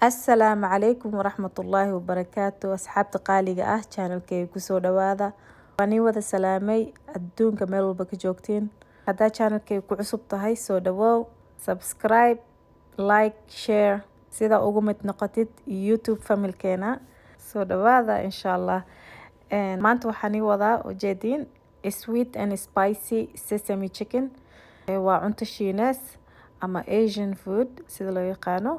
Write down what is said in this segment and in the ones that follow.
السلام عليكم ورحمة الله وبركاته أصحابتي قاليقة channelkay kusoo dhawaada waani wada salaamay adduunka meel walba ka joogtiin haddaa channelkay ku cusub tahay soo dhawow subscribe like share sida ugu mid noqotid youtube familkeena soo dhawaada insha Allah maanta waxaan wadaa ujeedin sweet and spicy sesame chicken waa cunto Shiines ama Asian food sida loo yaqaano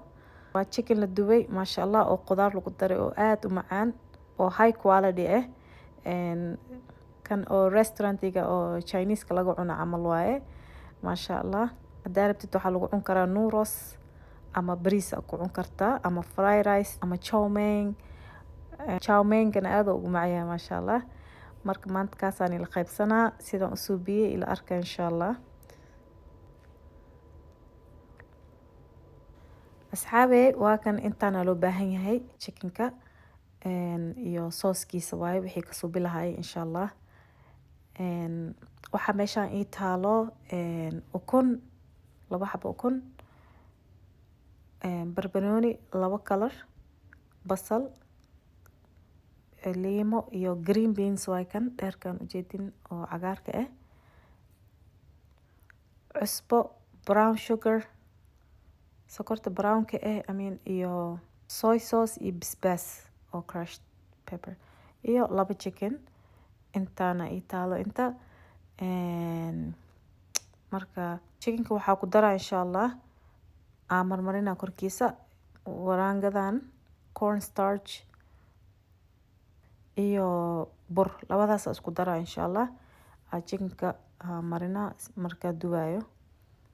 waa chicken la dubay maasha Allah oo qudaar lagu daray oo aad u macaan oo high quality kan oo restaurantiga oo Chinese ka lagu cuno camal waaye maasha Allah hadaa rabtid waxaa lagu cun karaa noodles ama bariis ku cun kartaa ama fried rice ama chow mein kana aad ugu macaan maasha Allah marka maanta kaasaan ila qaybsanaa sidaan u suubiyay ila arka insha Allah asxaabe waa kan intaan loo baahan yahay chickenka iyo sauce-kiisa waaye wixii ka soo bilahay insha Allah waxa meeshaan ii taalo ukun laba xabo ukun barbarooni laba kalar basal liimo iyo green beans waaye kan dheerkan ujeedin oo cagaarka ah cusbo brown sugar sokorta brownka iyo soy sauce iyo basbaas oo crushed pepper iyo laba chicken intaana ii taalo inta marka chickenka waxaa ku daraa insha Allah marmarina korkiisa waraangadan corn starch iyo bur labadaas isku daraa insha Allah chickenka marina marka dubayo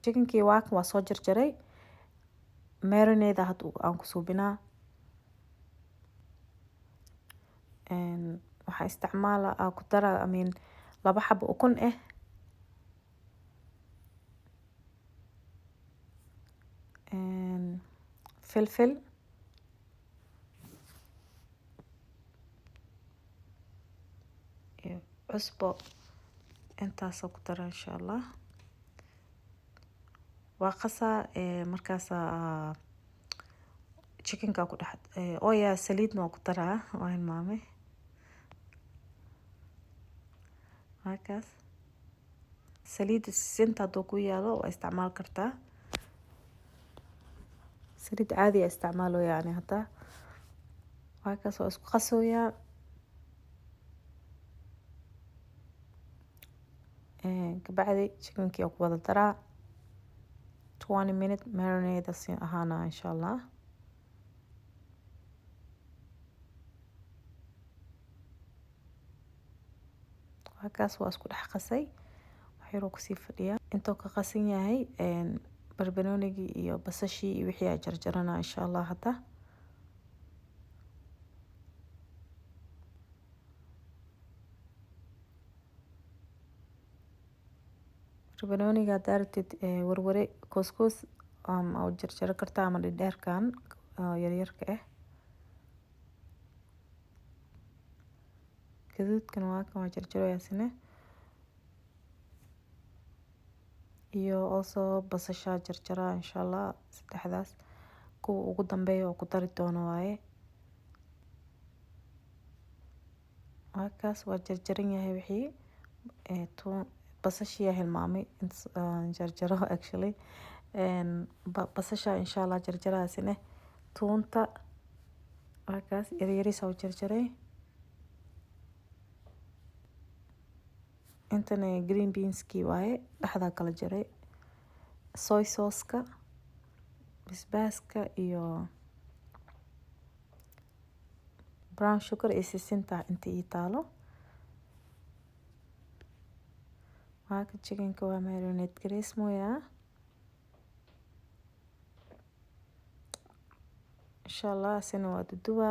chickenkii waa soo jarjaray marinade hadda aan ku suubinaa waxaa isticmaala ku dara laba xabo ukun filfil iyo cusbo intaasoo ku dara insha Allah waa qasaa markaasa chickenka ku dhex saliidna waa ku daraa waa hilmaamay markaas saliid sinta haduu ku yaalo waa isticmaal kartaa saliid caadi ah isticmaalo yani hadda markaas waa isku qasooyaa kabacdi chickenkii ku wada daraa 20 minute marinade ahaana insha Allah markaas waa isku dhex qasay wax yar oo ku sii fadhiya intuu ka qasan yahay barbaroonigi iyo basashii iyo wixii ay jarjarana insha Allah hadda barbarooniga daartid warware couscous oo jarjar kartaa ama dheerkan yaryarka gaduudkan waa kan jarjaroyaasina iyo also basasha jarjara insha Allah saddexdaas kuwa ugu dambeeya oo ku dari doono waaye markaas waa jarjaran yahay wixii basasha hilmaamay jarjaro actually basasha insha Allah jarjaraasina tuunta markaas yaryariis oo jarjaray intana green beanski waaye dhaxda kala jaray soy sauce-ka basbaaska iyo brown sugar iyo sisinta inta ii taalo marka chickenka waa marinade gareysmoya insha Allah sina waa duduba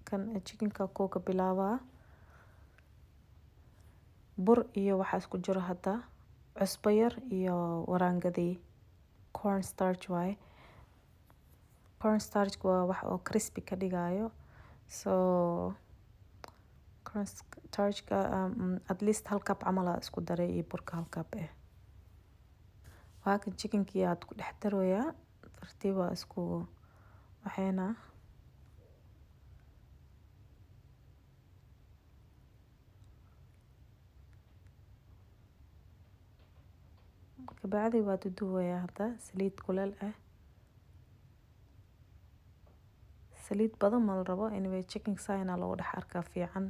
kan chickenka koo ka bilaabaa bur iyo waxa isku jiro hadda cusbo yar iyo waraangadii corn starch waaye corn starch waa wax oo crispy ka dhigayo so corn starch at least hal cup camal isku daray iyo burka hal cup waa kan chickenkii aad ku dhex daroyaa tartiib waa waxayna kabacdi waa duduwayaa hadda saliid kuleel ah. saliid badan ma la rabo, anyway chicken sign lagu dhex arkaa fiican.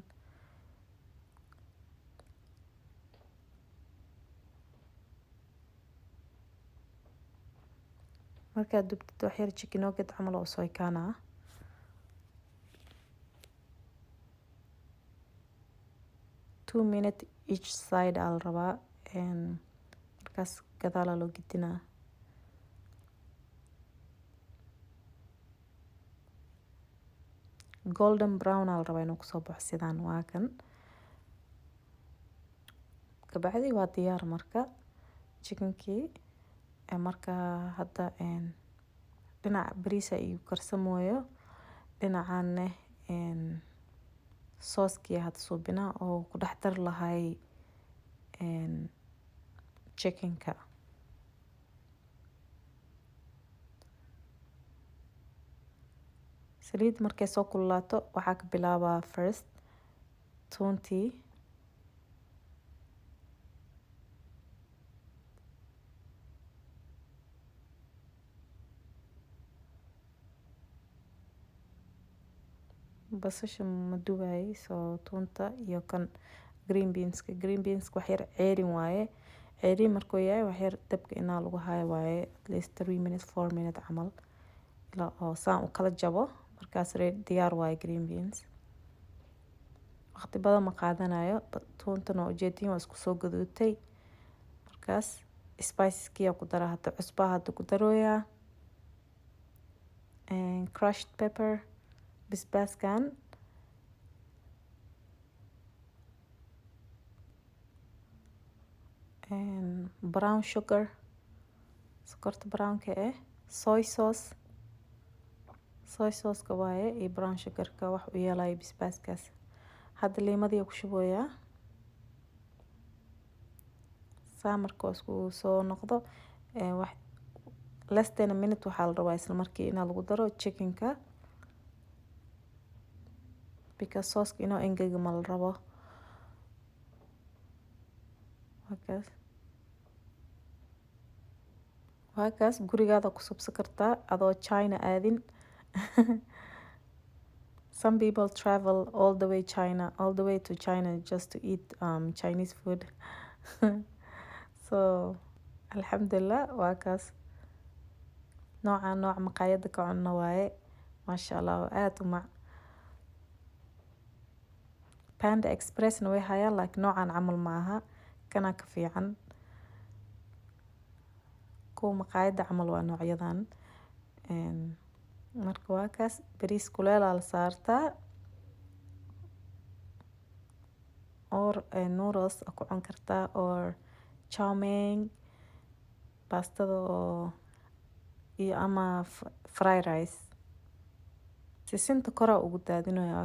markaad dubtid wax yar chicken nugget camal oo soo kaana 2 minutes each side al rabaa, markaas gadaal loo gidinaa. golden brown al rabaa inuu kusoo baxo sidaan waa kan. kabacdi waa diyaar marka chickenkii. marka hadda dhinac bariisa iyo karsamooyo, dhinacaanne sauce-kii had suubinaa oo ku dhex dar lahay chickenka. saliid markay soo kululaato waxaa ka bilaabaa first toontii. basasha ma dubaayay, soo toonta iyo kan green beanska. green beanska wax yar ceerin waaye. ceerin markuu yahay wax yar dabka inaa lagu hayo waaye, at least 3 minutes 4 minutes camal ilaa oo saan u kala jabo. markaas diyaar waaye green beans. waqti badan ma qaadanayo. toontana ujeedin waa isku soo gaduutay. markaas spiceskiya ku dara, hadda cusbaa hadda ku darooyaa, crushed pepper, basbaaskan, brown sugar, sokorta brownka soy sauce. soy sauce-ka waaye iyo brown sugar-ka wax u yeelayo basbaaskaas. hadda liimadii ku shubooyaa. saa markuu isku soo noqdo wax less than a minute waxaa la rabaa isla markii inaa lagu daro chickenka, because sauce-ka inuu engega ma la rabo. waakaas gurigaada ku subsan kartaa adoo China aadin. some people travel all the way to China just to eat Chinese food. so alxamdulillah waakaas nooc maqaayada ka cunno waaye. maasha Allah aad u mac. Panda Express-na way hayaan laakiin noocan camal ma aha, kana ka fiican. kuwa maqaayada camal waa noocyadan. marka waa kaas bariis kuleel la saartaa or noodles ku cun kartaa or chow mein, pastada oo iyo ama fried rice. sisinta kora ugu daadinayaa